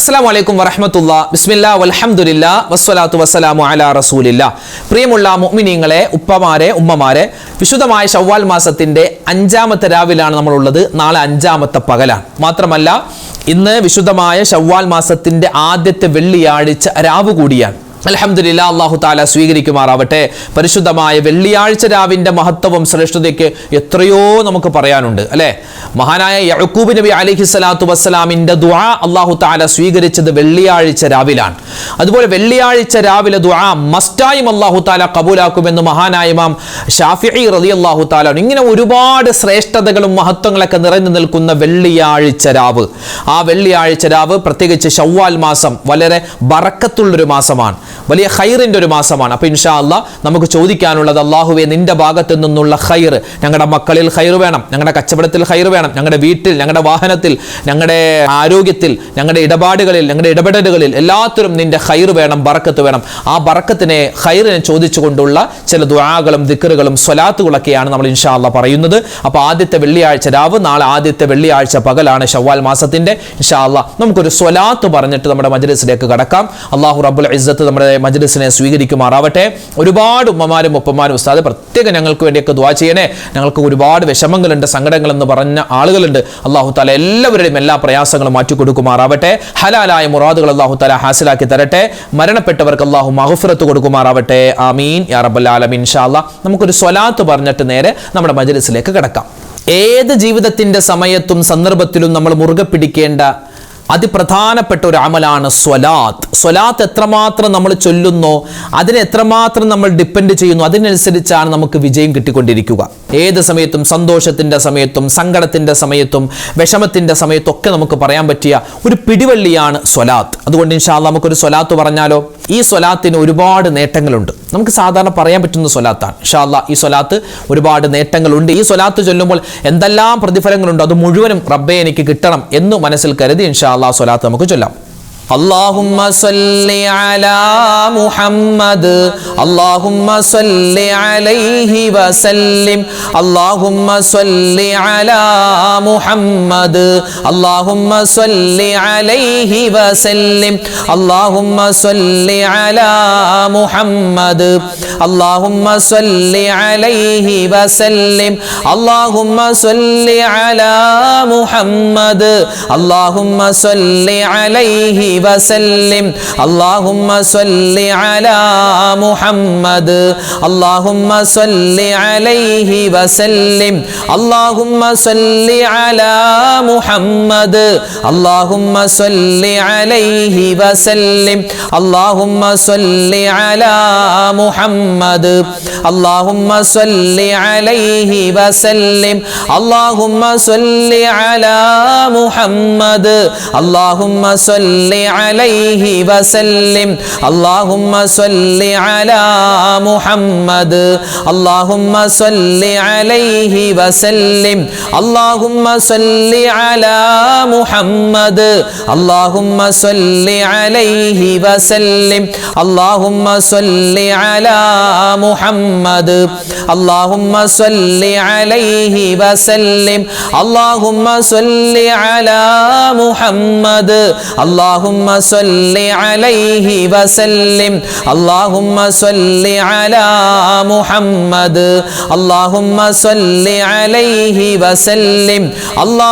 അസ്സലാമു അലൈക്കും വറഹ്മത്തുള്ളാഹി ബിസ്മില്ലാഹി വൽഹംദുലില്ലാഹി വസ്സലാത്തു വസ്സലാമു അലാ റസൂലില്ലാഹ്. പ്രിയമുള്ള മുഅ്മിനീങ്ങളെ, ഉപ്പമാരെ, ഉമ്മമാരെ, വിശുദ്ധമായ ശവ്വാൽ മാസത്തിന്റെ 5-ാമത്തെ രാവിലാണ് നമ്മളുള്ളത്. നാളെ 5-ാമത്തെ പകലാണ്. മാത്രമല്ല ഇന്ന് വിശുദ്ധമായ ശവ്വാൽ മാസത്തിന്റെ ആദ്യത്തെ വെള്ളിയാഴ്ച രാവ് കൂടിയാണ്. അൽഹംദുലില്ലാഹ്, അല്ലാഹു തആല സ്വീകരിക്കുമാറാവട്ടെ. പരിശുദ്ധമായ വെള്ളിയാഴ്ച രാവിന്റെ മഹത്വവും ശ്രേഷ്ഠതയ്ക്ക് എത്രയോ നമുക്ക് പറയാനുണ്ട്, അല്ലെ? മഹാനായ യഅ്ഖൂബ് നബി അലൈഹിസ്സലാത്തു വസ്സലാമിന്റെ ദുആ അല്ലാഹു തആല സ്വീകരിച്ചത് വെള്ളിയാഴ്ച രാവിലാണ്. അതുപോലെ വെള്ളിയാഴ്ച രാവിലെ ദുആ മസ്റ്റായും അല്ലാഹു തആല കബൂലാക്കുമെന്ന് മഹാനായ ഇമാം ഷാഫിഈ റളിയല്ലാഹു തആല. ഇങ്ങനെ ഒരുപാട് ശ്രേഷ്ഠതകളും മഹത്വങ്ങളൊക്കെ നിറഞ്ഞു നിൽക്കുന്ന വെള്ളിയാഴ്ച രാവ്, ആ വെള്ളിയാഴ്ച രാവ് പ്രത്യേകിച്ച് ശവ്വാൽ മാസം വളരെ ബറക്കത്തുള്ളൊരു മാസമാണ്, വലിയ ഖൈറിന്റെ ഒരു മാസമാണ്. അപ്പൊ ഇൻഷാ അല്ലാഹ് നമുക്ക് ചോദിക്കാനുള്ളത്, അല്ലാഹുവേ നിന്റെ ഭാഗത്തു നിന്നുള്ള ഖൈർ, ഞങ്ങളുടെ മക്കളിൽ ഖൈർ വേണം, ഞങ്ങളുടെ കച്ചവടത്തിൽ ഖൈർ വേണം, ഞങ്ങളുടെ വീട്ടിൽ, ഞങ്ങളുടെ വാഹനത്തിൽ, ഞങ്ങളുടെ ആരോഗ്യത്തിൽ, ഞങ്ങളുടെ ഇടപാടുകളിൽ, ഞങ്ങളുടെ ഇടപെടലുകളിൽ എല്ലാത്തിലും നിന്റെ ഖൈർ വേണം, ബറക്കത്ത് വേണം. ആ ബറക്കത്തിനെ, ഖൈറിനെ ചോദിച്ചുകൊണ്ടുള്ള ചില ദുആകളും ദിക്റുകളും സ്വലാത്തുകളൊക്കെയാണ് നമ്മൾ ഇൻഷാ അല്ലാഹ് പറയുന്നത്. അപ്പൊ ആദ്യത്തെ വെള്ളിയാഴ്ച രാവ്, നാളെ ആദ്യത്തെ വെള്ളിയാഴ്ച പകലാണ് ശവ്വാൽ മാസത്തിന്റെ. ഇൻഷാ അല്ലാഹ് നമുക്കൊരു സ്വലാത്ത് പറഞ്ഞിട്ട് നമ്മുടെ മജ്ലിസിലേക്ക് കടക്കാം. അല്ലാഹു റബ്ബുൽ ഇസ്സത്ത് നമ്മുടെ മജ്ലിസിനെ സ്വീകരിക്കുമാറാവട്ടെ. ഒരുപാട് ഉമ്മമാരും ഉപ്പമാരും ഉസ്താദ് പ്രത്യേകം ഞങ്ങൾക്ക് വേണ്ടിയൊക്കെ ദുആ ചെയ്യണേ, ഞങ്ങൾക്ക് ഒരുപാട് വിഷമങ്ങളുണ്ട്, സങ്കടങ്ങളെന്ന് പറഞ്ഞ ആളുകളുണ്ട്. അല്ലാഹു തആല എല്ലാവരുടെയും എല്ലാ പ്രയാസങ്ങളും മാറ്റി കൊടുക്കുമാറാവട്ടെ. ഹലാലായ മുറാദുകൾ അല്ലാഹു തആല ഹാസിലാക്കി തരട്ടെ. മരണപ്പെട്ടവർക്ക് അല്ലാഹു മഗ്ഫിറത്ത് കൊടുക്കുമാറാവട്ടെ. ആമീൻ യാ റബ്ബൽ ആലമീൻ. ഇൻഷാ അല്ലാഹ് നമുക്കൊരു സ്വലാത്ത് പറഞ്ഞിട്ട് നേരെ നമ്മുടെ മജ്ലിസിലേക്ക് കടക്കാം. ഏത് ജീവിതത്തിന്റെ സമയത്തും സന്ദർഭത്തിലും നമ്മൾ മുറുകെ പിടിക്കേണ്ട അതിപ്രധാനപ്പെട്ട ഒരു അമലാണ് സ്വലാത്ത്. സ്വലാത്ത് എത്രമാത്രം നമ്മൾ ചൊല്ലുന്നോ, അതിനെ എത്രമാത്രം നമ്മൾ ഡിപ്പെൻഡ് ചെയ്യുന്നു, അതിനനുസരിച്ചാണ് നമുക്ക് വിജയം കിട്ടിക്കൊണ്ടിരിക്കുക. ഏത് സമയത്തും, സന്തോഷത്തിന്റെ സമയത്തും സങ്കടത്തിന്റെ സമയത്തും വിഷമത്തിന്റെ സമയത്തും ഒക്കെ നമുക്ക് പറയാൻ പറ്റിയ ഒരു പിടിവള്ളിയാണ് സ്വലാത്ത്. അതുകൊണ്ട് ഇൻഷാ അല്ലാഹ് നമുക്കൊരു സ്വലാത്ത് പറഞ്ഞാലോ? ഈ സ്വലാത്തിന് ഒരുപാട് നേട്ടങ്ങളുണ്ട്. നമുക്ക് സാധാരണ പറയാൻ പറ്റുന്ന സ്വലാത്താണ്. ഇൻഷാ അല്ലാഹ് ഈ സ്വലാത്ത് ഒരുപാട് നേട്ടങ്ങളുണ്ട്. ഈ സ്വലാത്ത് ചൊല്ലുമ്പോൾ എന്തെല്ലാം പ്രതിഫലങ്ങളുണ്ടോ അത് മുഴുവനും റബ്ബേ എനിക്ക് കിട്ടണം എന്ന് മനസ്സിൽ കരുതി ഇൻഷാ അല്ലാഹ് സ്വലാത്ത് നമുക്ക് ചൊല്ലാം. اللهم صل على محمد اللهم صل عليه وسلم اللهم صل على محمد اللهم صل عليه وسلم اللهم صل على محمد اللهم صل عليه وسلم اللهم صل على محمد اللهم صل عليه وسلم اللهم صل على محمد اللهم صل عليه وسلم اللهم صل على محمد اللهم صل عليه وسلم اللهم صل على محمد اللهم صل عليه وسلم اللهم صل على محمد اللهم صل عليه وسلم اللهم صل على محمد اللهم صل عليه وسلم اللهم صل على محمد اللهم صل عليه وسلم اللهم صل على محمد اللهم صل عليه وسلم اللهم صل على محمد اللهم صل عليه وسلم اللهم صل على محمد اللهم صل عليه وسلم اللهم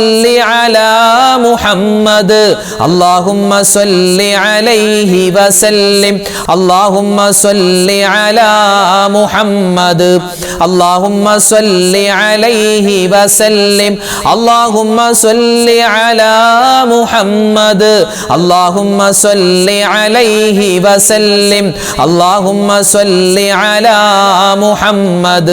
صل على محمد اللهم صل عليه وسلم اللهم صل على محمد اللهم صل عليه وسلم اللهم صل على محمد اللهم صل عليه وسلم اللهم صل على محمد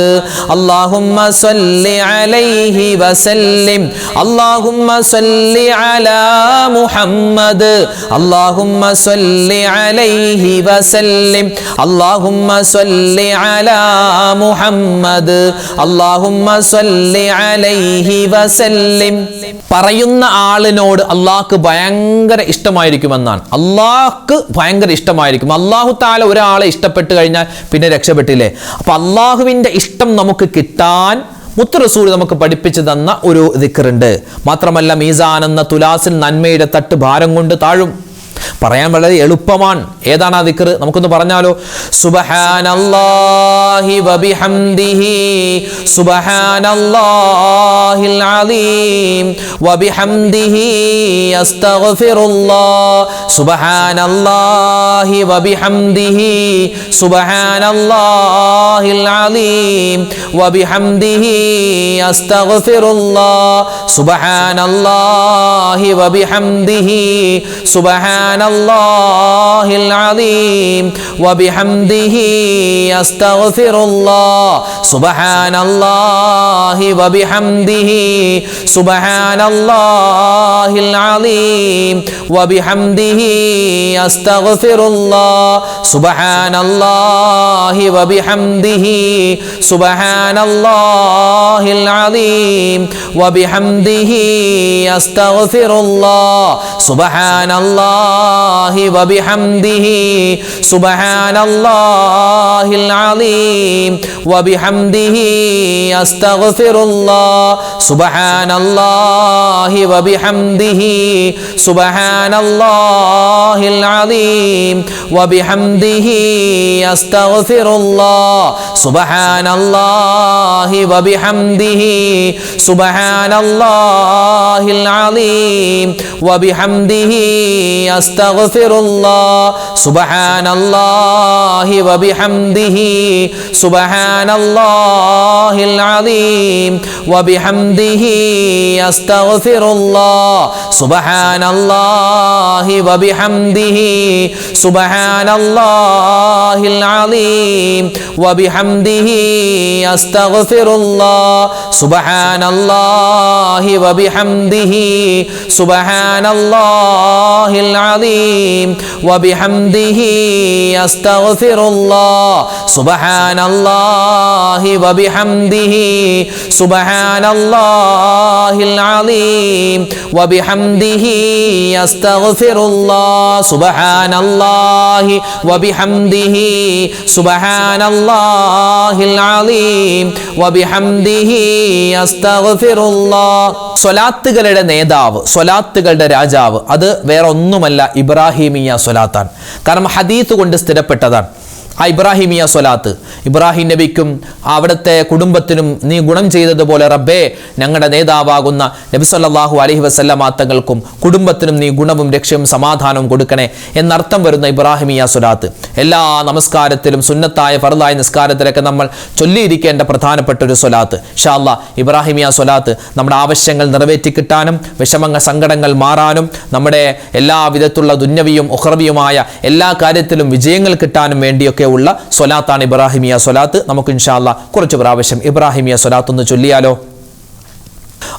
اللهم صل عليه وسلم اللهم صل على محمد اللهم صل عليه وسلم اللهم صل على محمد اللهم صل عليه وسلم. പറയുന്ന ആളിനോട് അള്ളാഹ്ക്ക് ഭയങ്കര ഇഷ്ടമായിരിക്കുമെന്നാണ്. അള്ളാഹ്ക്ക് ഭയങ്കര ഇഷ്ടമായിരിക്കും. അള്ളാഹു തആല ഒരാളെ ഇഷ്ടപ്പെട്ട് കഴിഞ്ഞാൽ പിന്നെ രക്ഷപ്പെട്ടില്ലേ. അപ്പൊ അള്ളാഹുവിന്റെ ഇഷ്ടം നമുക്ക് കിട്ടാൻ മുത്ത് റസൂൽ നമുക്ക് പഠിപ്പിച്ചു തന്ന ഒരു ദിക്റുണ്ട്. മാത്രമല്ല മീസാൻ എന്ന തുലാസിൽ നന്മയുടെ തട്ട് ഭാരം കൊണ്ട് താഴും. പറയാൻ വളരെ എളുപ്പമാണ്. ഏതാണ് ആ ദിക്ർ? നമുക്കൊന്ന് പറഞ്ഞാലോ. സുബ്ഹാനല്ലാഹി വബിഹംദിഹി സുബ്ഹാനല്ലാഹിൽ അലീം വബിഹംദിഹി അസ്തഗ്ഫിറുല്ലാഹ് സുബ്ഹാനല്ലാഹി വബിഹംദിഹി സുബ്ഹാനല്ലാഹിൽ അലീം വബിഹംദിഹി അസ്തഗ്ഫിറുല്ലാഹ് സുബ്ഹാനല്ലാഹി വബിഹംദിhi സുബ്ഹാനല്ലാഹിൽ അലീം വബിഹംദിഹി അസ്തഗ്ഫിറുല്ലാഹ് സുബ്ഹാനല്ലാഹി വബിഹംദിഹി സുബ്ഹാനല്ലാഹിൽ അലീം വബിഹംദിഹി അസ്തഗ്ഫിറുല്ലാഹ് സുബ്ഹാനല്ലാഹി വബിഹംദിhi സുബ്ഹാനല്ലാഹിൽ അലീം വബിഹംദിhi അസ്തഗ്ഫിറുല്ലാഹ് സുബ്ഹാനല്ലാഹി വബിഹംദിhi സുബ്ഹാനല്ലാഹിൽ അലീം വബിഹംദിhi അസ്തഗ്ഫിറുല്ലാഹ് സുബ്ഹാനല്ലാഹി വബിഹംദിhi സുബ്ഹാനല്ലാഹിൽ അലീം വബിഹംദിhi അസ്തഗ്ഫിറുല്ലാഹ് സുബ്ഹാനല്ലാഹി വബിഹംദിhi സുബ്ഹാനല്ലാഹിൽ അലീം വബിഹംദിhi അസ്തഗ്ഫിറുല്ലാഹ് സുബ്ഹാനല്ലാഹി വബിഹംദിhi സുബ്ഹാനല്ലാഹിൽ അലീം വബിഹംദിhi അസ്തഗ്ഫിറുല്ലാഹ് സുബ്ഹാനല്ലാഹി വബിഹംദിhi സുബ്ഹാനല്ലാഹിൽ അലീം വബിഹംദിhi അസ്തഗ്ഫിറുല്ലാഹ് സുബ്ഹാനല്ലാഹി വബിഹംദിhi സുബ്ഹാനല്ലാഹിൽ അലീം വബിഹംദിhi അസ്തഗ്ഫിറുല്ലാഹ് സുബ്ഹാനല്ലാഹി വബിഹംദിhi സുബ്ഹാനല്ലാഹിൽ അലീം വബിഹംദിhi അസ്തഗ്ഫിറുല്ലാഹ് സുബ്ഹാനല്ലാഹി വബിഹംദിhi സുബ്ഹാനല്ലാഹിൽ അലീം വബിഹംദിhi അസ്തഗ്ഫിറുല്ലാഹ്. സ്വലാത്തുകളുടെ നേതാവ്, സ്വലാത്തുകളുടെ രാജാവ്, അത് വേറെ ഒന്നുമല്ല ഇബ്രാഹിമിയ സ്വലാത്താണ്. കാരണം ഹദീത്ത് കൊണ്ട് സ്ഥിരപ്പെട്ടതാണ്. ആ ഇബ്രാഹിമിയ സ്വലാത്ത് ഇബ്രാഹിം നബിക്കും അവിടുത്തെ കുടുംബത്തിനും നീ ഗുണം ചെയ്തതുപോലെ റബ്ബേ ഞങ്ങളുടെ നേതാവാകുന്ന നബി സല്ലല്ലാഹു അലൈഹി വസല്ലമ തങ്ങൾക്കും കുടുംബത്തിനും നീ ഗുണവും രക്ഷയും സമാധാനവും കൊടുക്കണേ എന്നർത്ഥം വരുന്ന ഇബ്രാഹിമിയ സ്വലാത്ത് എല്ലാ നമസ്കാരത്തിലും സുന്നത്തായ ഫർദായ നിസ്കാരത്തിലൊക്കെ നമ്മൾ ചൊല്ലിയിരിക്കേണ്ട പ്രധാനപ്പെട്ട ഒരു സ്വലാത്ത്. ഇൻഷാ അല്ലാഹ് ഇബ്രാഹിമിയ സ്വലാത്ത് നമ്മുടെ ആവശ്യങ്ങൾ നിറവേറ്റി കിട്ടാനും വിഷമങ്ങൾ സങ്കടങ്ങൾ മാറാനും നമ്മുടെ എല്ലാ വിധത്തിലുള്ള ദുന്യവിയും ഉഖ്റവിയുമായ എല്ലാ കാര്യത്തിലും വിജയങ്ങൾ കിട്ടാനും വേണ്ടിയൊക്കെ ഉള്ള സ്വലാത്താണ് ഇബ്രാഹിമിയ സ്വലാത്ത്. നമുക്ക് ഇൻഷാ അല്ലാഹ് കുറച്ച് പ്രാവശ്യം ഇബ്രാഹിമിയ സ്വലാത്ത് ഒന്ന് ചൊല്ലിയാലോ.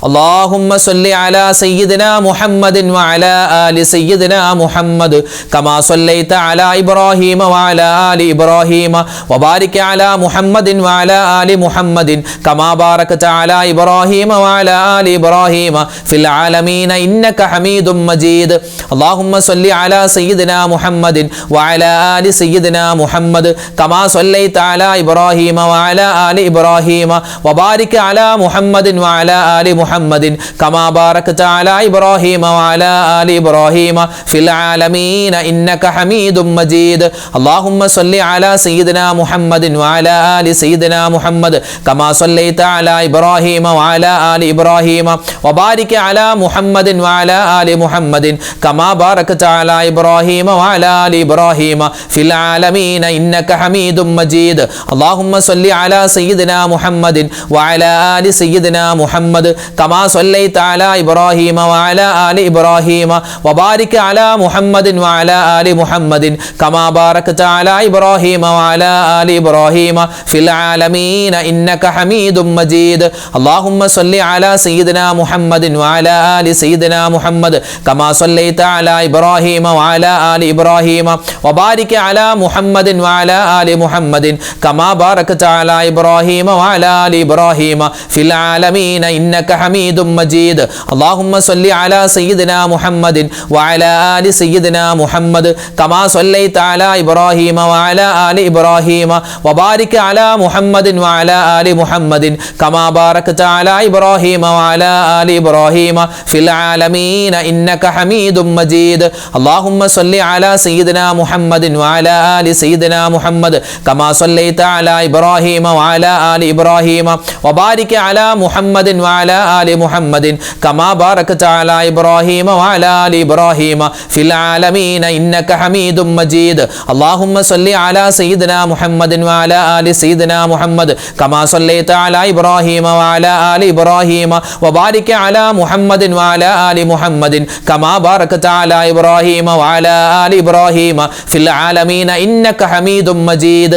اللهم صل على سيدنا محمد وعلى آل سيدنا محمد كما صليت على إبراهيم وعلى آل إبراهيم وبارك على محمد وعلى آل محمد كما باركت على إبراهيم وعلى آل إبراهيم في العالمين إنك حميد مجيد. اللهم صل على سيدنا محمد وعلى آل سيدنا محمد كما صليت على إبراهيم وعلى آل إبراهيم وبارك على محمد وعلى آل محمد كما باركت على إبراهيم وعلى آل إبراهيم في العالمين إنك حميد مجيد. اللهم صل على سيدنا محمد وعلى آل سيدنا محمد كما صليت على إبراهيم وعلى آل إبراهيم وبارك على محمد وعلى آل محمد كما باركت على إبراهيم وعلى آل إبراهيم في العالمين إنك حميد مجيد. اللهم صل على سيدنا محمد وعلى آل سيدنا محمد كما صليت على إبراهيم وعلى آل إبراهيم وبارك على محمد وعلى آل محمد كما باركت على إبراهيم وعلى آل إبراهيم في العالمين إنك حميد مجيد. اللهم صل على سيدنا محمد وعلى آل سيدنا محمد كما صليت على إبراهيم وعلى آل إبراهيم وبارك على محمد وعلى آل محمد كما باركت على إبراهيم وعلى آل إبراهيم في العالمين إنك إنك حميد مجيد اللهم صل على سيدنا محمد وعلى آل سيدنا محمد كما صليت على إبراهيم وعلى آل إبراهيم وبارك على محمد وعلى آل محمد كما باركت على إبراهيم وعلى آل إبراهيم في العالمين إنك حميد مجيد اللهم صل على سيدنا محمد وعلى آل سيدنا محمد كما صليت على إبراهيم وعلى آل إبراهيم وبارك على محمد وعلى آل محمد كما باركت على إبراهيم وعلى آل إبراهيم في العالمين إنك حميد مجيد اللهم صل على سيدنا محمد وعلى آل سيدنا محمد كما صليت على إبراهيم وعلى آل إبراهيم وبارك على محمد وعلى آل محمد كما باركت على إبراهيم وعلى آل إبراهيم في العالمين إنك حميد مجيد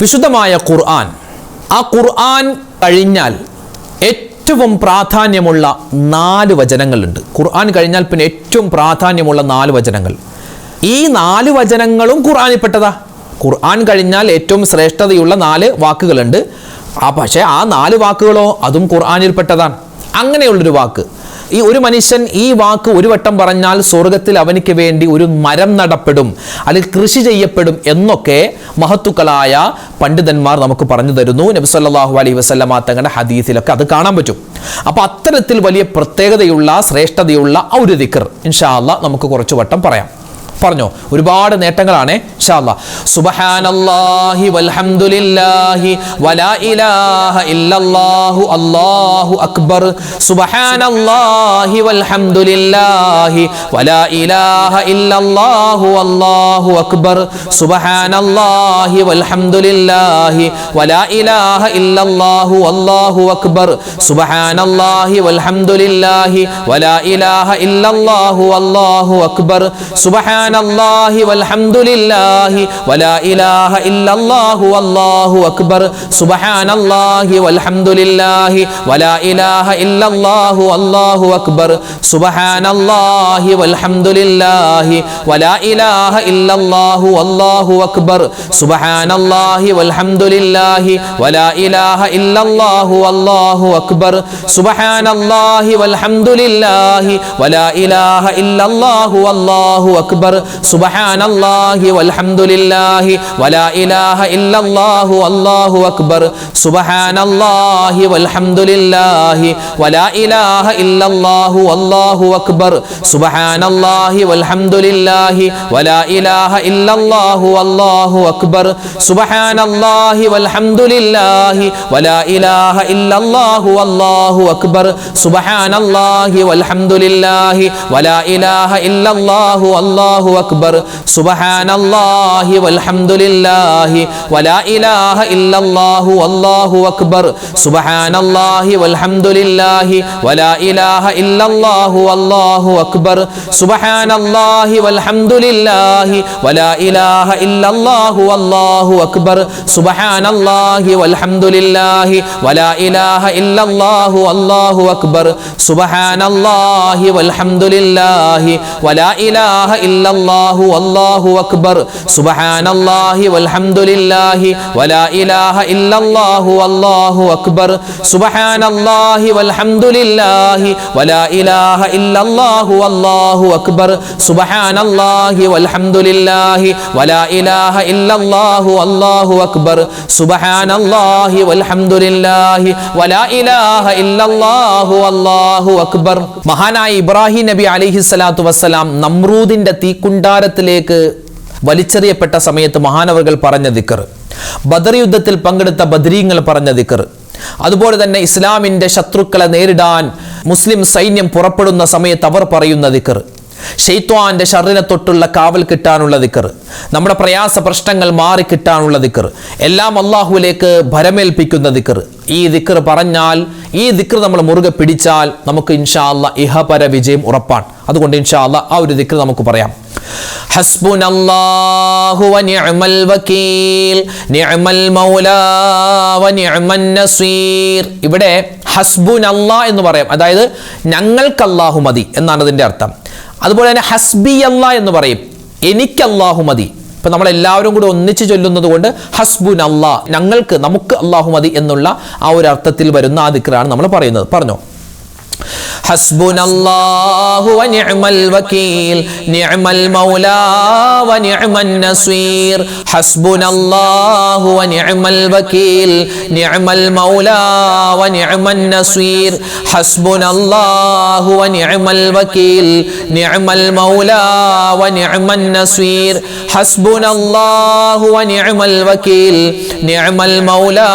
വിശുദ്ധമായ ഖുർആൻ ആ ഖുർആൻ കഴിഞ്ഞാൽ ഏറ്റവും പ്രാധാന്യമുള്ള 4 വചനങ്ങളുണ്ട് ഖുർആൻ കഴിഞ്ഞാൽ പിന്നെ ഏറ്റവും പ്രാധാന്യമുള്ള 4 വചനങ്ങൾ ഈ 4 വചനങ്ങളും ഖുർആനിൽപ്പെട്ടതാ ഖുർആൻ കഴിഞ്ഞാൽ ഏറ്റവും ശ്രേഷ്ഠതയുള്ള 4 വാക്കുകളുണ്ട് പക്ഷേ ആ 4 വാക്കുകളോ അതും ഖുർആനിൽപ്പെട്ടതാണ് അങ്ങനെയുള്ളൊരു വാക്ക് ഈ ഒരു മനുഷ്യൻ ഈ വാക്ക് ഒരു വട്ടം പറഞ്ഞാൽ സ്വർഗത്തിൽ അവനിക്ക് വേണ്ടി ഒരു മരം നടപ്പെടും അല്ലെങ്കിൽ കൃഷി ചെയ്യപ്പെടും എന്നൊക്കെ മഹത്തുക്കളായ പണ്ഡിതന്മാർ നമുക്ക് പറഞ്ഞു തരുന്നു നബി സല്ലല്ലാഹു അലൈഹി വസല്ലമ തങ്ങളുടെ ഹദീസിലൊക്കെ അത് കാണാൻ പറ്റും അപ്പോൾ അത്തരത്തിൽ വലിയ പ്രത്യേകതയുള്ള ശ്രേഷ്ഠതയുള്ള ഒരു ദിക്ർ ഇൻഷാ അല്ലാഹ് നമുക്ക് കുറച്ച് വട്ടം പറയാം പറഞ്ഞോ ഒരുപാട് നേട്ടങ്ങളാണ് ഇൻഷാ അല്ലാഹ് സുബ്ഹാനല്ലാഹി വൽഹംദുലില്ലാഹി വലാ ഇലാഹ ഇല്ലല്ലാഹു അല്ലാഹു അക്ബർ സുബ്ഹാനല്ലാഹി വൽഹംദുലില്ലാഹി വലാ ഇലാഹ ഇല്ലല്ലാഹു അല്ലാഹു അക്ബർ സുബ്ഹാനല്ലാഹി വൽഹംദുലില്ലാഹി വലാ ഇലാഹ ഇല്ലല്ലാഹു അല്ലാഹു അക്ബർ സുബ്ഹാനല്ലാഹി വൽഹംദുലില്ലാഹി വലാ ഇലാഹ ഇല്ലല്ലാഹു അല്ലാഹു അക്ബർ സുബ്ഹാന الله والحمد لله ولا إله إلا الله والله أكبر سبحان الله والحمد لله ولا إله إلا الله والله أكبر سبحان الله والحمد لله ولا إله إلا الله والله أكبر سبحان الله والحمد لله ولا إله إلا الله والله أكبر سبحان الله والحمد لله ولا إله إلا الله والله أكبر سبحان الله والحمد لله ولا إله إلا الله والله أكبر سبحان الله والحمد لله ولا إله إلا الله والله أكبر سبحان الله والحمد لله ولا إله إلا الله والله أكبر سبحان الله والحمد لله ولا إله إلا الله والله أكبر سبحان الله والحمد لله ولا إله إلا الله والله أكبر سبحان الله والحمد لله ولا إله إلا الله والله أكبر سبحان الله والحمد لله ولا إله إلا الله والله أكبر سبحان الله والحمد لله ولا إله إلا الله والله أكبر سبحان الله والحمد لله ولا إله إلا الله والله أكبر سبحان الله والحمد لله ولا إله إلا الله والله أكبر سبحان الله والحمد لله ولا إله إلا الله والله أكبر سبحان الله والحمد لله ولا إله إلا الله والله أكبر سبحان الله والحمد لله ولا إله إلا الله والله أكبر سبحان الله والحمد لله ولا إله إلا الله والله أكبر മഹാനായ ഇബ്രാഹിം നബി അലൈഹിസ്സലാത്തു വസ്സലാം നമ്രൂദിന്റെ തീക്കുണ്ടാരത്തിലേക്ക് വലിച്ചെറിയപ്പെട്ട സമയത്ത് മഹാനവറുകൾ പറഞ്ഞ ദിക്ർ, ബദർ യുദ്ധത്തിൽ പങ്കെടുത്ത ബദരീങ്ങൾ പറഞ്ഞ ദിക്ർ, അതുപോലെ തന്നെ ഇസ്ലാമിന്റെ ശത്രുക്കളെ നേരിടാൻ മുസ്ലിം സൈന്യം പുറപ്പെടുന്ന സമയത്ത് അവർ പറയുന്ന ദിക്ർ, ശൈത്വാന്റെ ഷർറിനെ തൊട്ടുള്ള കാവൽ കിട്ടാനുള്ള ദിക്ർ, നമ്മുടെ പ്രയാസ പ്രശ്നങ്ങൾ മാറിക്കിട്ടാനുള്ള ദിക്ർ, എല്ലാം അള്ളാഹുവിലേക്ക് ഭരമേൽപ്പിക്കുന്ന ദിക്ർ. ഈ ദിക്ർ പറഞ്ഞാൽ, ഈ ദിക്ർ നമ്മൾ മുറുകെ പിടിച്ചാൽ നമുക്ക് ഇൻഷാ അല്ലാഹ് ഇഹപര വിജയം ഉറപ്പാണ്. അതുകൊണ്ട് ഇൻഷാ അല്ലാഹ് ആ ഒരു ദിക്ർ നമുക്ക് പറയാം. ഹസ്ബുനല്ലാഹു വനിഅമൽ വകീൽ നിഅമൽ മൗലാ വനിഅമൻ നസീർ. ഇവിടെ ഹസ്ബുനല്ലാഹ് എന്ന് പറയാം, അതായത് ഞങ്ങൾക്ക് അല്ലാഹു മതി എന്നാണ് അതിൻ്റെ അർത്ഥം. അതുപോലെ തന്നെ ഹസ്ബി അല്ലാഹ് എന്ന് പറയും, എനിക്ക് അല്ലാഹു മതി. ഇപ്പം നമ്മളെല്ലാവരും കൂടി ഒന്നിച്ച് ചൊല്ലുന്നത് കൊണ്ട് ഹസ്ബുൻ അല്ലാഹ്, ഞങ്ങൾക്ക് നമുക്ക് അല്ലാഹു മതി എന്നുള്ള ആ ഒരു അർത്ഥത്തിൽ വരുന്ന ആ ദിക്റാണ് നമ്മൾ പറയുന്നത്. പറഞ്ഞോ. ഹസ്ബുനല്ലാഹു വനിഅമൽ വകീൽ നിഅമൽ മൗലാ വനിഅമൻ നസീർ ഹസ്ബുനല്ലാഹു വനിഅമൽ വകീൽ നിഅമൽ മൗലാ വനിഅമൻ നസീർ ഹസ്ബുനല്ലാഹു വനിഅമൽ വകീൽ നിഅമൽ മൗലാ വനിഅമൻ നസീർ ഹസ്ബുനല്ലാഹു വനിഅമൽ വകീൽ നിഅമൽ മൗലാ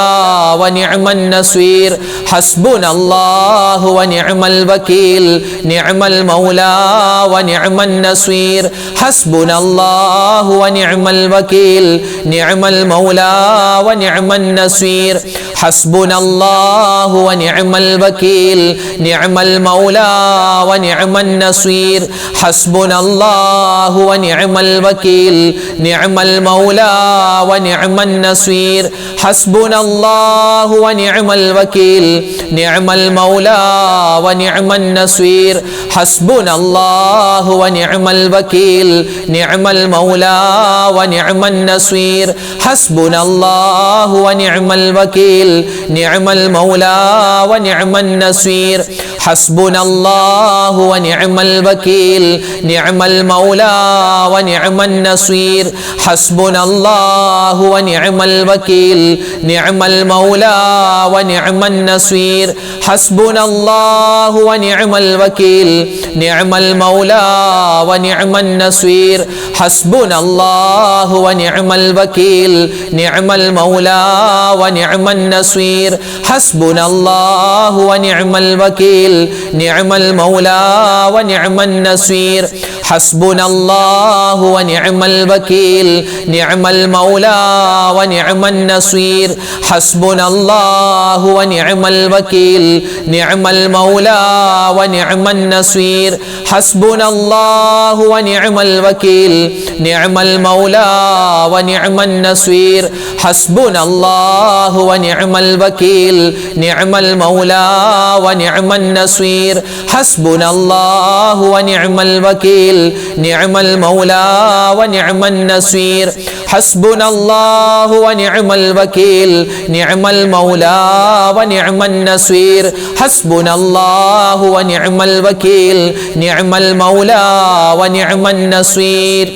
വനിഅമൻ നസീർ ഹസ്ബുനല്ലാഹു വനിഅമൽ വകീൽ നിഅമൽ മൗലാ വനിഅമൻ നസീർ ഹസ്ബുനല്ലാഹു വനിഅമൽ വകീൽ നിഅമൽ മൗലാ വനിഅമൻ നസീർ ഹസ്ബുനല്ലാഹു വനിഅമൽ വകീൽ നിഅമൽ മൗലാ വനിഅമൻ നസീർ ഹസ്ബുനല്ലാഹു വനിഅമൽ വകീൽ നിഅമൽ മൗലാ വനിഅമൻ നസീർ ഹസ്ബുനല്ലാഹു വനിഅമൽ വകീൽ നിഅമൽ മൗലാ വനിഅമൻ നസീർ ഹസ്ബുനല്ലാഹു വനിഅമൽ വകീൽ നിഅമൽ മൗലാ വനിഅമൻ നസീർ ഹസ്ബുനല്ലാഹു വനിഅമൽ വകീൽ നിഅമൽ മൗലാ വനിഅമൻ നസീർ ഹസ്ബുനല്ലാഹു വനിഅമൽ വകീൽ നിഅമൽ മൗലാ വനിഅമൻ നസീർ ഹസ്ബുനല്ലാഹു വനിഅമൽ വകീൽ നിഅമൽ മൗലാ വനിഅമൻ നസീർ ഹസ്ബുനല്ലാഹു വനിഅമൽ വകീൽ നിഅമൽ മൗലാ വനിഅമൻ നസീർ ഹസ്ബുനല്ലാഹു വനിഅമൽ വകീൽ നിഅമൽ മൗലാ വനിഅമൻ നസീർ ഹസ്ബുനല്ലാഹു വനിഅമൽ വകീൽ നിഅമൽ മൗലാ വനിഅമൻ നസീർ ഹസ്ബുനല്ലാഹു വനിഅമൽ വകീൽ നിഅമൽ മൗലാ വനിഅമൻ നസീർ ഹസ്ബുനല്ലാഹു വനിഅമൽ വകീൽ നിഅമൽ മൗലാ വനിഅമൻ നസീർ ഹസ്ബുനല്ലാഹു വനിഅമൽ വകീൽ നിഅമൽ മൗലാ വനിഅമൻ നസീർ ഹസ്ബുനല്ലാഹു വനിഅമൽ വകീൽ നിഅമൽ മൗലാ വനിഅമൻ നസീർ ഹസ്ബുനല്ലാഹു വനിഅമൽ വകീൽ നിഅമൽ മൗലാ വനിഅമൻ നസീർ ഹസ്ബുനല്ലാഹു വനിഅമൽ വകീൽ നിഅമൽ മൗലാ വനിഅമൻ നസീർ ഹസ്ബുനല്ലാഹു വനിഅമൽ വകീൽ നിഅമൽ മൗലാ വനിഅമൻ നസീർ.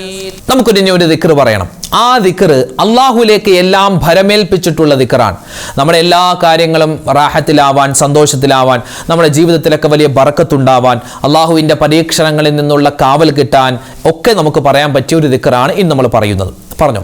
നമുക്കൊരു ഒരു ദിക്ർ പറയണം. ആ ദിക്ർ അള്ളാഹുലേക്ക് എല്ലാം ഭരമേൽപ്പിച്ചിട്ടുള്ള ദിക്റാണ്. നമ്മുടെ എല്ലാ കാര്യങ്ങളും റാഹത്തിലാവാൻ, സന്തോഷത്തിലാവാൻ, നമ്മുടെ ജീവിതത്തിലൊക്കെ വലിയ ബറക്കത്തുണ്ടാവാൻ, അള്ളാഹുവിൻ്റെ പരീക്ഷണങ്ങളിൽ നിന്നുള്ള കാവൽ കിട്ടാൻ ഒക്കെ നമുക്ക് പറയാൻ പറ്റിയ ഒരു ദിക്റാണ് ഇന്ന് നമ്മൾ പറയുന്നത്. പറഞ്ഞു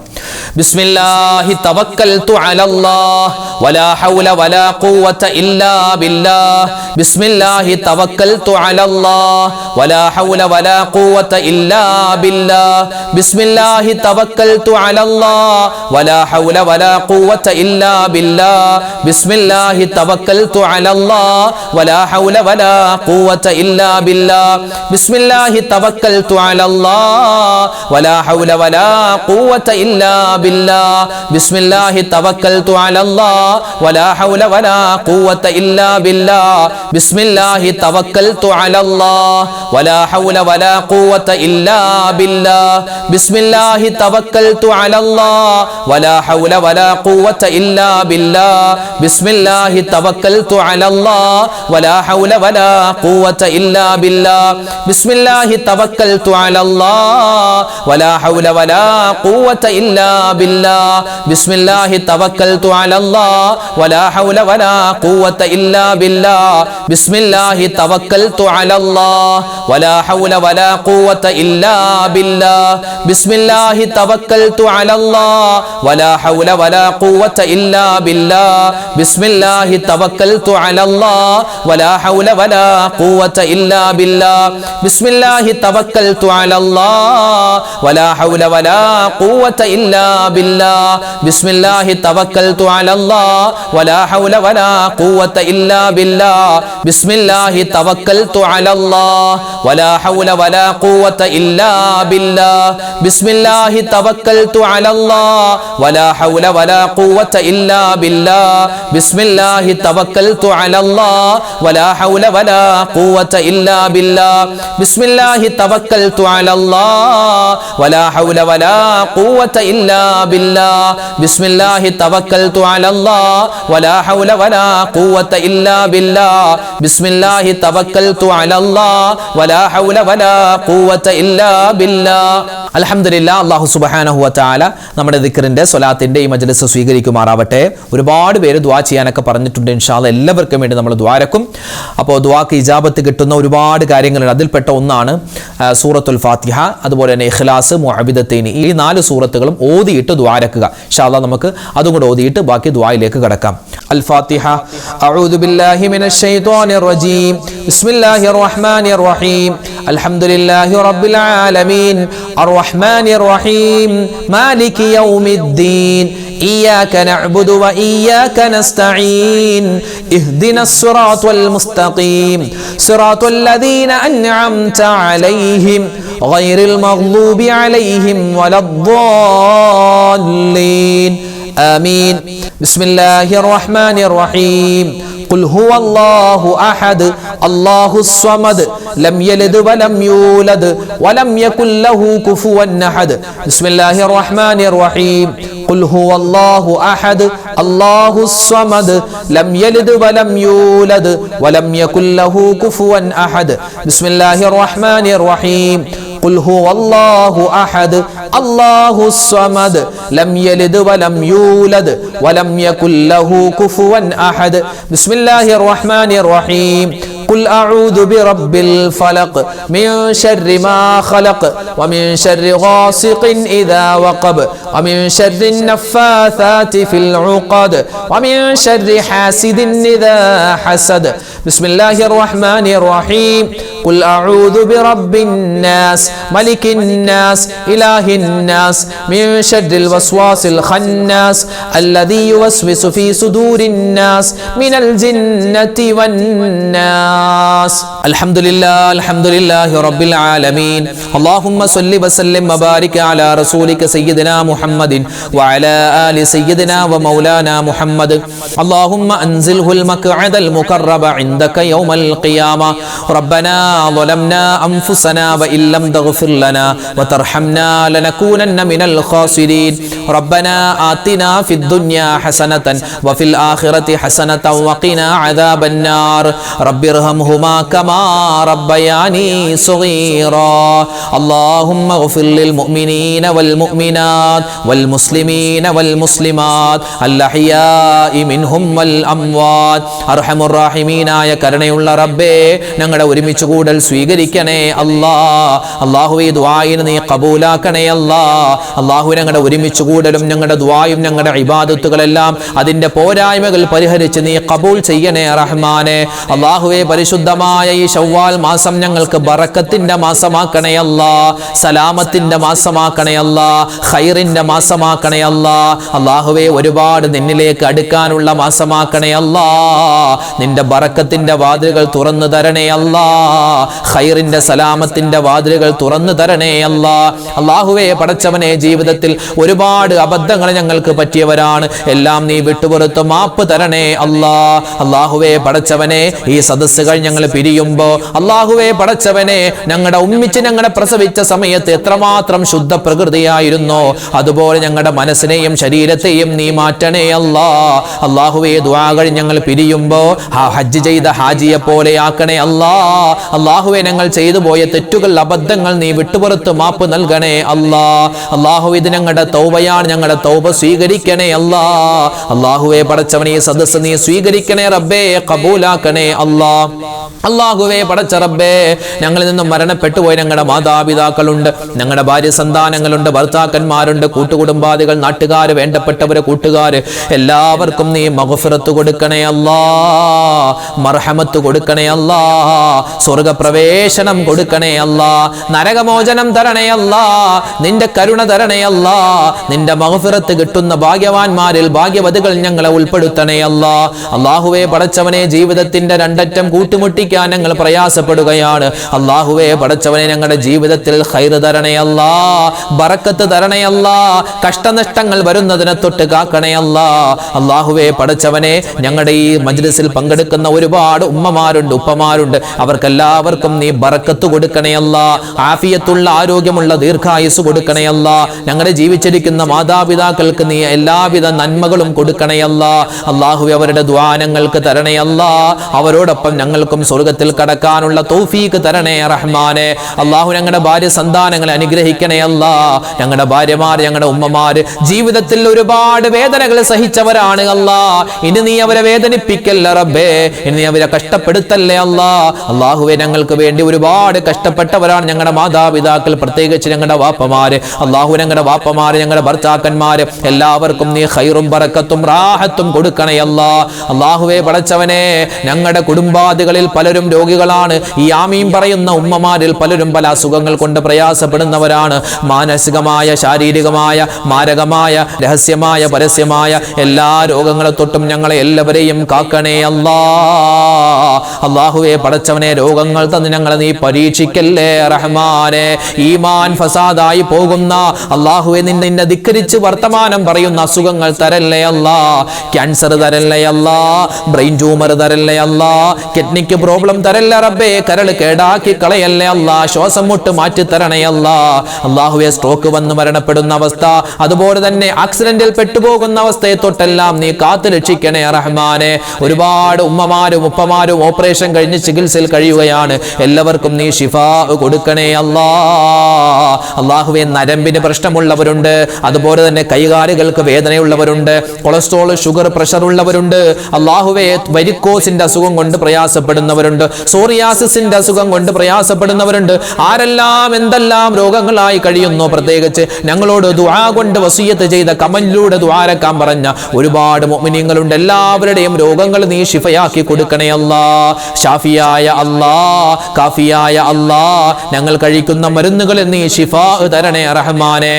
ബിസ്മില്ലാഹി തവക്കൽതു അലല്ലാഹ് വലാ ഹൗല വലാ ഖുവത ഇല്ലാ ബില്ലാഹ് ബിസ്മില്ലാഹി തവക്കൽതു അലല്ലാഹ് വലാ ഹൗല വലാ ഖുവത ഇല്ലാ ബില്ലാഹ് ബിസ്മില്ലാഹി തവക്കൽതു അലല്ലാഹ് വലാ ഹൗല വലാ ഖുവത ഇല്ലാ ബില്ലാഹ് ബിസ്മില്ലാഹി തവക്കൽതു അലല്ലാഹ് വലാ ഹൗല വലാ ഖുവത ഇല്ലാ ബില്ലാഹ് ബിസ്മില്ലാഹി തവക്കൽതു അലല്ലാഹ് വലാ ഹൗല വലാ ഖുവത ഇല്ലാ ബില്ലാഹ് ബിസ്മില്ലാഹി തവക്കൽതു അലല്ലാഹ് വലാ ഹൗല വലാ ഖുവത ഇല്ലാ ബില്ലാഹ് ബിസ്മില്ലാഹി തവക്കൽതു അലല്ലാഹ് വലാ ഹൗല വലാ ഖുവത ഇല്ലാ ബില്ലാഹ് ബിസ്മില്ലാഹി തവക്കൽതു അലല്ലാഹ് വലാ ഹൗല വലാ ഖുവത ഇല്ലാ ബില്ലാഹ് ബിസ്മില്ലാഹി തവക്കൽതു അലല്ലാഹ് വലാ ഹൗല വലാ ഖുവത ഇല്ലാ ബില്ലാഹ് ബിസ്മില്ലാഹി തവക്കൽതു അലല്ലാഹ് വലാ ഹൗല വലാ ഖുവത ഇല്ലാ ബില്ലാഹ് ബിസ്മില്ലാഹി തവക്കൽതു അലല്ലാഹ് വലാ ഹൗല വലാ ഖുവത ഇല്ലാ ബില്ലാഹ് ബിസ്മില്ലാഹി തവക്കൽതു അലല്ലാഹ് വലാ ഹൗല വലാ ഖുവത ഇല്ലാ ബില്ലാഹ് ബിസ്മില്ലാഹി തവക്കൽതു അലല്ലാഹ് വലാ ഹൗല വലാ ഖുവത ഇല്ലാ ബില്ലാഹ് ബിസ്മില്ലാഹി തവക്കൽതു അലല്ലാഹ് വലാ ഹൗല വലാ ഖുവത ഇല്ലാ ബില്ലാഹ് ബിസ്മില്ലാഹി തവക്കൽതു അലല്ലാഹ് വലാ ഹൗല വലാ ഖുവത ഇല്ലാ ബില്ലാഹ് ബിസ്മില്ലാഹി തവക്കൽതു അലല്ലാഹ് വലാ ഹൗല വലാ ഖുവത ഇല്ലാ ബില്ലാഹ് ബിസ്മില്ലാഹി തവക്കൽതു അലല്ലാഹ് വലാ ഹൗല വലാ ഖുവത ഇല്ലാ ബില്ലാഹ് ബിസ്മില്ലാഹി തവക്കൽതു അലല്ലാഹ് വലാ ഹൗല വലാ ഖുവത ഇല്ലാ ബില്ലാഹ് ബിസ്മില്ലാഹി തവക്കൽതു അലല്ലാഹ് വലാ ഹൗല വലാ ഖുവത ഇല്ലാ ബില്ലാഹ് ബിസ്മില്ലാഹി തവക്കൽതു അലല്ലാഹ് വലാ ഹൗല വലാ ഖുവത قوة إلا بالله بسم الله توكلت على الله ولا حول ولا قوة إلا بالله بسم الله توكلت على الله ولا حول ولا قوة إلا بالله അൽഹംദുലില്ലാഹ്. അല്ലാഹു സുബ്ഹാനഹു വ തആല നമ്മുടെ ദിക്റിന്റെ സ്വലാത്തിന്റെ ഈ മജ്ലിസ് സ്വീകരിക്കുമാറാവട്ടെ. ഒരുപാട് പേര് ദുആ ചെയ്യാനൊക്കെ പറഞ്ഞിട്ടുണ്ട്. ഇൻഷാ അല്ലാഹ് എല്ലാവർക്കും വേണ്ടി നമ്മൾ ദുആരക്കും. അപ്പോൾ ദുആക്ക് ഇജാബത്ത് കിട്ടുന്ന ഒരുപാട് കാര്യങ്ങളുണ്ട്. അതിൽപ്പെട്ട ഒന്നാണ് സൂറത്തുൽ ഫാത്തിഹ, അതുപോലെ തന്നെ ഇഖ്ലാസ്, മുഅബിദത്തൈൻ, ഈ 4 സൂറത്തുകളും ഓതിയിട്ട് ദുആരക്കുക. ഇൻഷാ അല്ലാഹ് നമുക്ക് അതും കൂടെ ഓതിയിട്ട് ബാക്കി ദുആയിലേക്ക് കടക്കാം. അൽ ഫാത്തിഹ. അഊദു ബില്ലാഹി മിനശ് ശൈത്വാനിർ റജീം. ബിസ്മില്ലാഹിർ റഹ്മാനിർ റഹീം. അൽഹംദുലില്ലാഹി റബ്ബിൽ ആലമീൻ അർറഹ്മാനിർ റഹീം മാലികി യൗമിദ്ദീൻ إياك نعبد وإياك نستعين اهدنا الصراط المستقيم صراط الذين أنعمت عليهم غير المغضوب عليهم ولا الضالين آمين بسم الله الرحمن الرحيم قل هو الله أحد الله الصمد لم يلد ولم يولد ولم يكن له كفوا أحد بسم الله الرحمن الرحيم قل هو الله أحد الله الصمد لم يلد ولم يولد ولم يكن له كفوا أحد بسم الله الرحمن الرحيم قل هو الله أحد الله الصمد لم يلد ولم يولد ولم يكن له كفوا أحد بسم الله الرحمن الرحيم قل أعوذ برب الفلق من شر ما خلق ومن شر غاسق إذا وقب ومن شر النفاثات في العقد ومن شر حاسد إذا حسد بسم الله الرحمن الرحيم قل أعوذ برب الناس ملك الناس إله الناس من شر الوسواس الخناس الذي يوسوس في صدور الناس من الجنة والناس الحمد لله رب العالمين اللهم صل وسلم وبارك على رسولك سيدنا محمد وعلى آل سيدنا ومولانا محمد اللهم أنزله المقعد المقرب عندك يوم القيامة ربنا ظلمنا أنفسنا وإن لم تغفر لنا وترحمنا لنكونن من الخاسرين ربنا آتنا في الدنيا حسنة وفي الآخرة حسنة وقنا عذاب النار رب ارحمهما كما ربياني صغيرا اللهم اغفر للمؤمنين والمؤمنات والمسلمين والمسلمات الأحياء منهم والأموات أرحم الراحمين ആയ കരുണയുള്ള റബ്ബേ ഞങ്ങളുടെ ഒരുമിച്ച് കൂടൽ സ്വീകരിക്കണേ അല്ലാ അല്ലാഹുവേ ദുആയിനെ നീ ഖബൂലാക്കണേ അല്ലാ അല്ലാഹു ഞങ്ങളുടെ ഒരുമിച്ച് കൂടലും ഞങ്ങളുടെ ദുആയും ഞങ്ങളുടെ ഇബാദത്തുകളെല്ലാം അതിന്റെ പോരായ്മകൾ പരിഹരിച്ച് നീ ഖബൂൽ ചെയ്യണേ റഹ്മാനെ അല്ലാഹുവേ പരിശുദ്ധമായ ഈ ശവ്വാൽ മാസം ഞങ്ങൾക്ക് ബറക്കത്തിന്റെ മാസമാക്കണേ അല്ലാ സലാമത്തിന്റെ മാസമാക്കണേ അല്ലാ ഖൈറിന്റെ മാസമാക്കണേ അല്ലാ അല്ലാഹുവേ ഒരുപാട് നിന്നിലേക്ക് അടുക്കാനുള്ള മാസമാക്കണേ അല്ലാ നിന്റെ ബറക്കത്തിന്റെ വാതിലുകൾ തുറന്നു തരണേ അല്ലാ ഖൈറിന്റെ സലാമത്തിന്റെ വാതിലുകൾ തുറന്നു തരണേ അല്ലാ അല്ലാഹുവേ പടച്ചവനെ ജീവിതത്തിൽ ഒരുപാട് അബദ്ധങ്ങൾ ഞങ്ങൾക്ക് പറ്റിയവരാണ് എല്ലാം നീ വിട്ടുപുറത്ത് മാപ്പ് തരണേ അല്ലാ അല്ലാഹുവേ പടച്ചവനെ ഈ സദസ്സുകൾ ഞങ്ങൾ പിരിയുമ്പോ അല്ലാഹുവേ പടച്ചവനെ ഞങ്ങളുടെ ഉമ്മിച്ച് ഞങ്ങളെ പ്രസവിച്ച സമയത്ത് എത്രമാത്രം ശുദ്ധ പ്രകൃതിയായിരുന്നോ അതുപോലെ ഞങ്ങളുടെ മനസ്സിനെയും ശരീരത്തെയും നീ മാറ്റണേ അല്ലാ അല്ലാഹുവേ ദുആകൾ ഞങ്ങൾ പിരിയുമ്പോ ഹജ്ജ് ചെയ്ത ഹാജിയെ പോലെ ആക്കണേ അല്ലാ അല്ലാഹുവേ ഞങ്ങൾ ചെയ്തു പോയ തെറ്റുകൾ അബദ്ധങ്ങൾ നീ വിട്ടുപുറത്ത് മാപ്പ് നൽകണേ അല്ലാ അല്ലാഹു ഇത് ഞങ്ങളുടെ തൗബയാണ് ഞങ്ങളുടെ തൗബ സ്വീകരിക്കണേ അല്ലാ അല്ലാഹുവേ പടച്ചവനെ ഈ സദസ്സ് നീ സ്വീകരിക്കണേ റബ്ബേ ഖബൂലാക്കണേ അല്ലാ അല്ലാഹുവേ പടച്ച റബ്ബേ ഞങ്ങളിൽ നിന്നും മരണപ്പെട്ടു പോയ ഞങ്ങളുടെ മാതാപിതാക്കളുണ്ട് ഞങ്ങളുടെ ഭാര്യ സന്താനങ്ങളുണ്ട് ഭർത്താക്കന്മാരുണ്ട് കൂട്ടുകുടുംബാദികൾ നാട്ടുകാര് വേണ്ടപ്പെട്ടവര് കൂട്ടുകാര് എല്ലാവർക്കും നീ മഗ്ഫിറത്ത് കൊടുക്കണേ അല്ലാ മർഹമത്ത് കൊടുക്കണേ അല്ലാ സ്വർഗപ്രവേശനം കൊടുക്കണേ അല്ലാ നരകമോചനം തരണേ അല്ലാ നിന്റെ കരുണ തരണേ അല്ലാ നിന്റെ മഗ്ഫിറത്ത് കിട്ടുന്ന ഭാഗ്യവാന്മാരിൽ ഭാഗ്യവതികൾ ഞങ്ങളെ ഉൾപ്പെടുത്തണേ അല്ലാ അല്ലാഹുവേ പടച്ചവനെ ജീവിതത്തിന്റെ രണ്ടറ്റം കൂട്ടിമുട്ടിക്കാൻ ഞങ്ങൾ പ്രയാസപ്പെടുകയാണ് അല്ലാഹുവേ പടച്ചവനെ ഞങ്ങളുടെ ജീവിതത്തിൽ ഖൈർ തരണേ അല്ലാ ബറക്കത്ത് തരണേ അല്ലാ കഷ്ടനഷ്ടങ്ങൾ വരുന്നതിനെ തൊട്ട് കാക്കണേ അല്ലാ അല്ലാഹുവേ പടച്ചവനെ ഞങ്ങളുടെ ഈ മജ്ലിസിൽ പങ്കെടുക്കുന്ന ഒരുപാട് ഉമ്മമാരുണ്ട് ഉപ്പമാരുണ്ട് അവർക്കെല്ലാം എല്ലാവർക്കും നീ ബറക്കത്ത് കൊടുക്കണേ അല്ലാ. ആഫിയത്തുള്ള ആരോഗ്യമുള്ള ദീർഘായുസ് കൊടുക്കണേ അല്ലാ. ഞങ്ങളുടെ ജീവിച്ചിരിക്കുന്ന മാതാപിതാക്കൾക്ക് നീ എല്ലാവിധ നന്മകളും കൊടുക്കണേ അല്ലാ. അല്ലാഹുവേ അവരുടെ ദുആ ഞങ്ങൾക്ക് തരണേ അല്ലാ. അവരോടൊപ്പം ഞങ്ങൾക്കും സ്വർഗ്ഗത്തിൽ കടക്കാനുള്ള തൗഫീഖ് തരണേ റഹ്മാനെ. അല്ലാഹു ഞങ്ങളുടെ ഭാര്യ സന്താനങ്ങളെ അനുഗ്രഹിക്കണേ അല്ലാ. ഞങ്ങളുടെ ഭാര്യമാർ, ഞങ്ങളുടെ ഉമ്മമാർ ജീവിതത്തിൽ ഒരുപാട് വേദനകൾ സഹിച്ചവരാണ് അല്ലാ. ഇനി നീ അവരെ വേദനിപ്പിക്കല്ല റബ്ബേ, ഇനി നീ അവരെ കഷ്ടപ്പെടുത്തല്ലേ അല്ലാ. അല്ലാഹുവേ ഞങ്ങൾക്ക് വേണ്ടി ഒരുപാട് കഷ്ടപ്പെട്ടവരാണ് ഞങ്ങളുടെ മാതാപിതാക്കൾ, പ്രത്യേകിച്ച് ഞങ്ങളുടെ വാപ്പമാര്. അല്ലാഹു ഞങ്ങളുടെ വാപ്പമാര്, ഞങ്ങളുടെ ഭർത്താക്കന്മാര് എല്ലാവർക്കും നീ ഖൈറും ബറക്കത്തും റാഹത്തും കൊടുക്കണേ അല്ലാ. അല്ലാഹുവേ പടച്ചവനെ, ഞങ്ങളുടെ കുടുംബാദികളിൽ പലരും രോഗികളാണ്. ഈ ആമീൻ പറയുന്ന ഉമ്മമാരിൽ പലരും പല അസുഖങ്ങൾ കൊണ്ട് പ്രയാസപ്പെടുന്നവരാണ്. മാനസികമായ, ശാരീരികമായ, മാരകമായ, രഹസ്യമായ, പരസ്യമായ എല്ലാ രോഗങ്ങളെ തൊട്ടും ഞങ്ങളെ എല്ലാവരെയും കാക്കണേ അല്ലാ. അല്ലാഹുവേ പടച്ചവനെ, രോഗങ്ങൾ തന്ന് ഞങ്ങളെ നീ പരീക്ഷിക്കല്ലേ റഹ്മാനെ. ഈമാൻ ഫസാദായി പോകുന്ന, അല്ലാഹുവേ നിന്നെ ധിക്കരിച്ച് വർത്തമാനം പറയുന്ന അസുഖങ്ങൾ തരല്ലേ അല്ലാ. ക്യാൻസർ തരല്ലേ അല്ലാ, ബ്രെയിൻ ട്യൂമർ തരല്ലേ അല്ലാ, കിഡ്നിക്ക് പ്രോബ്ലം തരല്ലേ റബ്ബേ, കരൾ കേടാക്കി കളയല്ലേ അല്ലാ, ശ്വാസം മുട്ട് മാറ്റി തരണേ അല്ലാ. അല്ലാഹുവേ സ്ട്രോക്ക് വന്ന് മരണപ്പെടുന്ന അവസ്ഥ, അതുപോലെ തന്നെ ആക്സിഡന്റിൽ പെട്ടുപോകുന്ന അവസ്ഥയെ തൊട്ടെല്ലാം നീ കാത്തു രക്ഷിക്കണേ റഹ്മാനെ. ഒരുപാട് ഉമ്മമാരും ഉപ്പമാരും ഓപ്പറേഷൻ കഴിഞ്ഞ് ചികിത്സയിൽ കഴിയുകയാണ്. എല്ലാവർക്കും നീ ശിഫാ കൊടുക്കണേ അല്ലാ. അല്ലാഹുവേ നരമ്പിന് പ്രശ്നമുള്ളവരുണ്ട്, അതുപോലെ തന്നെ കൈകാലുകൾക്ക് വേദനയുള്ളവരുണ്ട്, കൊളസ്ട്രോൾ, ഷുഗർ, പ്രഷർ ഉള്ളവരുണ്ട്. അല്ലാഹുവേ വരിക്കോസിന്റെ അസുഖം കൊണ്ട് പ്രയാസപ്പെടുന്നവരുണ്ട്, സോറിയാസിന്റെ അസുഖം കൊണ്ട് പ്രയാസപ്പെടുന്നവരുണ്ട്. ആരെല്ലാം എന്തെല്ലാം രോഗങ്ങളായി കഴിയുന്നു, പ്രത്യേകിച്ച് ഞങ്ങളോട് ദുആ കൊണ്ട് വസിയത്ത് ചെയ്ത കമന്റിലൂടെ ദുആരക്കാൻ പറഞ്ഞ ഒരുപാട് മുഅ്മിനീങ്ങളുണ്ട്. എല്ലാവരുടെയും രോഗങ്ങൾ നീ ശിഫയാക്കി കൊടുക്കണേ അല്ലാ. ഷാഫിയായ അല്ലാ, കാഫിയായ അല്ലാ, ഞങ്ങൾ കഴിക്കുന്ന മരുന്നുകളിൽ നീ ശിഫാ തരണേ റഹ്മാനെ.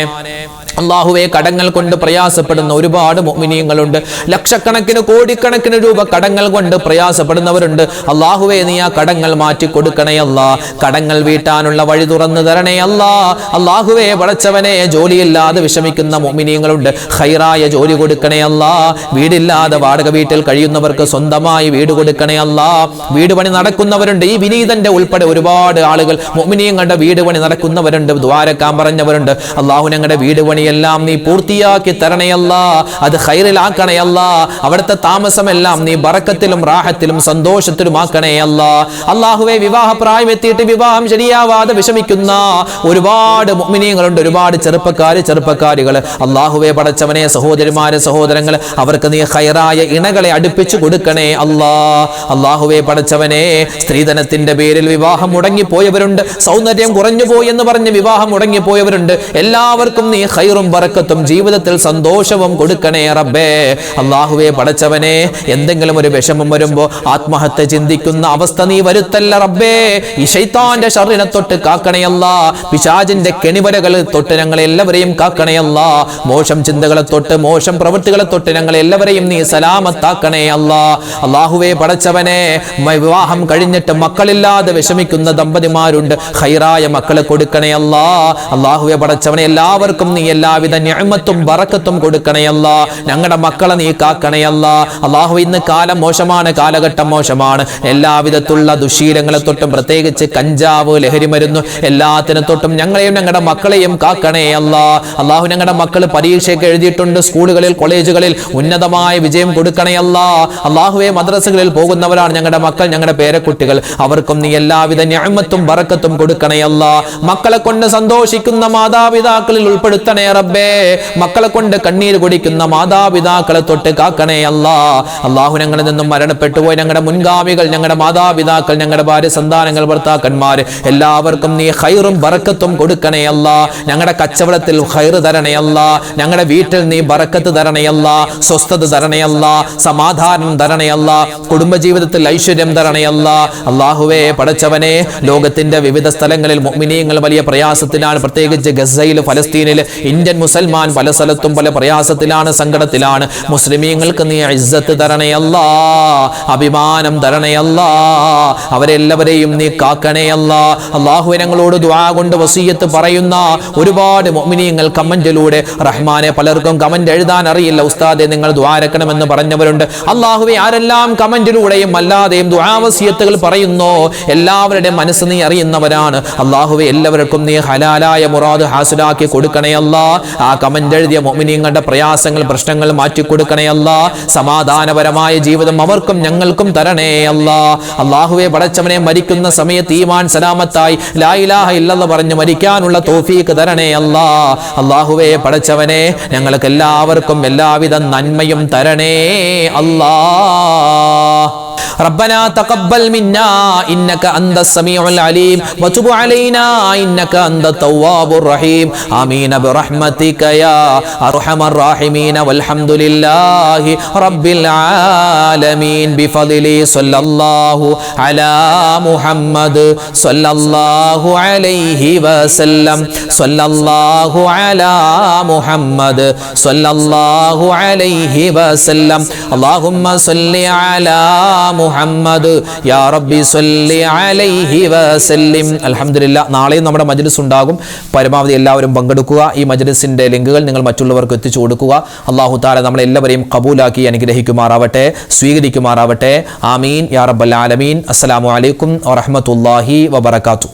അല്ലാഹുവേ കടങ്ങൾ കൊണ്ട് പ്രയാസപ്പെടുന്ന ഒരുപാട് മുഅ്മിനീങ്ങളുണ്ട്. ലക്ഷക്കണക്കിന് കോടിക്കണക്കിന് രൂപ കടങ്ങൾ കൊണ്ട് പ്രയാസപ്പെടുന്നവരുണ്ട്. അല്ലാഹുവേ നീ ആ കടങ്ങൾ മാറ്റി കൊടുക്കണേ അല്ലാ. കടങ്ങൾ വീട്ടാനുള്ള വഴി തുറന്നു തരണേ അല്ലാ. അല്ലാഹുവേ പടച്ചവനെ, ജോലിയില്ലാതെ വിഷമിക്കുന്ന മുഅ്മിനീങ്ങളുണ്ട്, ഖൈറായ ജോലി കൊടുക്കണേ അല്ലാ. വീടില്ലാതെ വാടക വീട്ടിൽ കഴിയുന്നവർക്ക് സ്വന്തമായി വീട് കൊടുക്കണേ അല്ലാ. വീട് പണി നടക്കുന്നവരുണ്ട്, ഈ വിനീതന്റെ ഉൾപ്പെടെ ഒരുപാട് ആളുകൾ മുഅ്മിനീങ്ങളുടെ വീട് പണി നടക്കുന്നവരുണ്ട്, ദ്വാരക്കാൻ പറഞ്ഞവരുണ്ട്. അല്ലാഹു ഞങ്ങളുടെ വീട് പണി എല്ലാം നീ പൂർത്തിയാക്കി തരണയല്ല, അത് ഖൈറിലാക്കണയല്ല. അവിടുത്തെ താമസമെല്ലാം നീ ബറക്കത്തിലും റാഹത്തിലും സന്തോഷത്തിലുമാക്കണയല്ല. അല്ലാഹുവേ വിവാഹ പ്രായം എത്തിയിട്ട് വിവാഹം ശരിയാവാതെ വിഷമിക്കുന്ന ഒരുപാട് മുഅ്മിനീങ്ങളുണ്ട്, ഒരുപാട് ചെറുപ്പക്കാരികൾ. അല്ലാഹുവേ പടച്ചവനെ, സഹോദരിമാരെ, സഹോദരങ്ങൾ, അവർക്ക് നീ ഖൈറായ ഇണകളെ അടുപ്പിച്ചു കൊടുക്കണേ അല്ലാ. അല്ലാഹുവേ പടച്ചവനെ, സ്ത്രീധനത്തിന്റെ പേരിൽ വിവാഹം മുടങ്ങിപ്പോയവരുണ്ട്, സൗന്ദര്യം കുറഞ്ഞുപോയി എന്ന് പറഞ്ഞ് വിവാഹം മുടങ്ങിപ്പോയവരുണ്ട്. എല്ലാവർക്കും നീ ഖൈറും ബറക്കത്തും ജീവിതത്തിൽ സന്തോഷവും കൊടുക്കണേ റബ്ബേ. അല്ലാഹുവേ പടച്ചവനെ, എന്തെങ്കിലും ഒരു വിഷമം വരുമ്പോ ആത്മഹത്യ ചിന്തിക്കുന്ന അവസ്ഥ നീ വരുത്തല്ല റബ്ബേ. ഈ ശൈത്താന്റെ ശർറിനെ തൊട്ട് കാക്കണയല്ല, പിശാചിന്റെ കെണിവരകൾ തൊട്ട് ഞങ്ങളെ എല്ലാവരെയും കാക്കണയല്ല, മോശം ചിന്തകളെ തൊട്ട് മോശം പ്രവൃത്തികളെ തൊട്ട് ഞങ്ങളെ എല്ലാവരെയും നീ സലാമത്താക്കണേ അല്ലാ. അല്ലാഹുവേ പടച്ചവനെ, വിവാഹം കഴിഞ്ഞിട്ട് മക്കളില്ലാതെ വിഷമിക്കുന്ന ദമ്പതിമാരുണ്ട്, ഖൈറായ മക്കളെ കൊടുക്കണേ അല്ലാ. അല്ലാഹുവേ പടച്ചവനെ, എല്ലാവർക്കും നീ എല്ലാവിധ നിഅമത്തും ബറക്കത്തും കൊടുക്കണേ അല്ലാ. ഞങ്ങളുടെ മക്കളെ നീ കാക്കണേ അല്ലാ. അല്ലാഹു, ഇന്ന് കാലം മോശമാണ്, കാലഘട്ടം മോശമാണ്. എല്ലാവിധത്തുള്ള ദുശീലങ്ങളെ തൊട്ടും, പ്രത്യേകിച്ച് കഞ്ചാവ്, ലഹരി മരുന്ന്, എല്ലാത്തിനെ തൊട്ടും ഞങ്ങളെയും ഞങ്ങളുടെ മക്കളെയും കാക്കണേ അല്ലാ. അല്ലാഹു, ഞങ്ങളുടെ മക്കൾ പരീക്ഷയൊക്കെ എഴുതിയിട്ടുണ്ട്, സ്കൂളുകളിൽ, കോളേജുകളിൽ ഉന്നതമായ വിജയം കൊടുക്കണേ അല്ലാ. അല്ലാഹുവേ, മദ്രസകളിൽ പോകുന്നവരാണ് ഞങ്ങളുടെ മക്കൾ, ഞങ്ങളുടെ പേരക്കുട്ടികൾ, അവർക്കും നീ എല്ലാവിധ നിഅമത്തും ബറക്കത്തും കൊടുക്കണേ അല്ലാ. മക്കളെ കൊണ്ട് സന്തോഷിക്കുന്ന മാതാപിതാക്കളിൽ ഉൾപ്പെടുത്തണേ റബ്ബേ. മക്കളെ കൊണ്ട് കണ്ണീര് കുടിക്കുന്ന മാതാപിതാക്കളെ തൊട്ട് കാക്കണേ അല്ലാ. അല്ലാഹു, ഞങ്ങളിൽ നിന്നും മരണപ്പെട്ടു പോയി ഞങ്ങളുടെ മുൻഗാമികൾ, ഞങ്ങളുടെ മാതാപിതാക്കൾ, ഞങ്ങളുടെ ഭാര്യ സന്താനങ്ങൾ, ഭർത്താക്കന്മാർ, എല്ലാവർക്കും നീ ഖൈറും ബറക്കത്തും കൊടുക്കണേ അല്ലാ. ഞങ്ങളുടെ കച്ചവടത്തിൽ ഖൈറ് തരണേ അല്ലാ. ഞങ്ങളുടെ വീട്ടിൽ നീ ബറക്കത്ത് തരണേ അല്ലാ, സ്വസ്ഥത തരണേ അല്ലാ, സമാധാനം തരണേ അല്ലാ, കുടുംബജീവിതത്തിൽ ഐശ്വര്യം തരണേ അല്ലാ. അല്ലാഹുവേ പടച്ചവനെ, ലോകത്തിന്റെ വിവിധ സ്ഥലങ്ങളിൽ മുഅ്മിനീങ്ങൾ വലിയ പ്രയാസത്തിലാണ്, പ്രത്യേകിച്ച് ഗസയിൽ, ഫലസ്തീനിൽ, ഇന്ത്യ ഇന്ത്യൻ മുസൽമാൻ പല സ്ഥലത്തും പല പ്രയാസത്തിലാണ്, സങ്കടത്തിലാണ്. മുസ്ലിമീങ്ങൾക്ക് നീ ഇസ്സത്ത് തരണേ അല്ലാ, അഭിമാനം തരണേ അല്ലാ, അവരെല്ലാവരെയും നീ കാക്കണേ അല്ലാ. അല്ലാഹുവേ, ഞങ്ങളോട് ദുആ കൊണ്ട് വസിയത്ത് പറയുന്ന ഒരുപാട് മുഅ്മിനീങ്ങൾ കമന്റിലൂടെ, റഹ്മാനെ പലർക്കും കമന്റ് എഴുതാൻ അറിയില്ല, ഉസ്താദെ നിങ്ങൾ ദുആ രക്കണമെന്ന് പറഞ്ഞവരുണ്ട്. അല്ലാഹുവേ, ആരെല്ലാം കമന്റിലൂടെയും അല്ലാതെയും ദുആ വസിയത്തുകൾ പറയുന്നു, എല്ലാവരുടെയും മനസ്സ് നീ അറിയുന്നവരാണ്. അല്ലാഹുവേ, എല്ലാവർക്കും നീ ഹലാലായ മുറാദ് ഹാസിലാക്കി കൊടുക്കണേ അല്ലാ. ആ കമന്റ് എഴുതിയ മുഅ്മിനീങ്ങളുടെ പ്രയാസങ്ങൾ, പ്രശ്നങ്ങൾ മാറ്റി കൊടുക്കണേ അല്ലാ. സമാധാനപരമായ ജീവിതം അവർക്കും ഞങ്ങൾക്കും തരണേ അല്ലാ. അല്ലാഹുവേ, പടച്ചവനെ മരിക്കുന്ന സമയത്ത് ഈമാൻ സലാമത്തായി ലാ ഇലാഹ ഇല്ലല്ലാഹ് പറഞ്ഞ് മരിക്കാനുള്ള തൗഫീഖ് തരണേ അല്ലാ. അല്ലാഹുവേ, പടച്ചവനെ ഞങ്ങൾക്ക് എല്ലാവർക്കും എല്ലാവിധ നന്മയും തരണേ അല്ലാ. ربنا تقبل منا إنك أنت السميع العليم وتب علينا إنك أنت التواب الرحيم آمين برحمتك يا أرحم الراحمين والحمد لله رب العالمين بفضل صلى الله على محمد صلى الله عليه وسلم صلى الله على محمد صلى الله عليه وسلم اللهم صل على മുഹമ്മദ് യാ റബ്ബി സ്വല്ലി അലൈഹി വസല്ലിം. അൽഹംദുലില്ലാഹ്, നാളെയും നമ്മുടെ മജ്ലിസ് ഉണ്ടാകും. പരമാവധി എല്ലാവരും പങ്കെടുക്കുക. ഈ മജ്ലിസിന്റെ ലിങ്കുകൾ നിങ്ങൾ മറ്റുള്ളവർക്ക് എത്തിച്ചു കൊടുക്കുക. അല്ലാഹു തആല നമ്മളെല്ലാവരെയും ഖബൂലാക്കി അനുഗ്രഹിക്കുമാറാവട്ടെ, സ്വീകരിക്കുമാറാവട്ടെ. ആമീൻ യാ റബ്ബൽ ആലമീൻ. അസ്സലാമു അലൈക്കും വറഹ്മത്തുള്ളാഹി വബറകാതുഹു.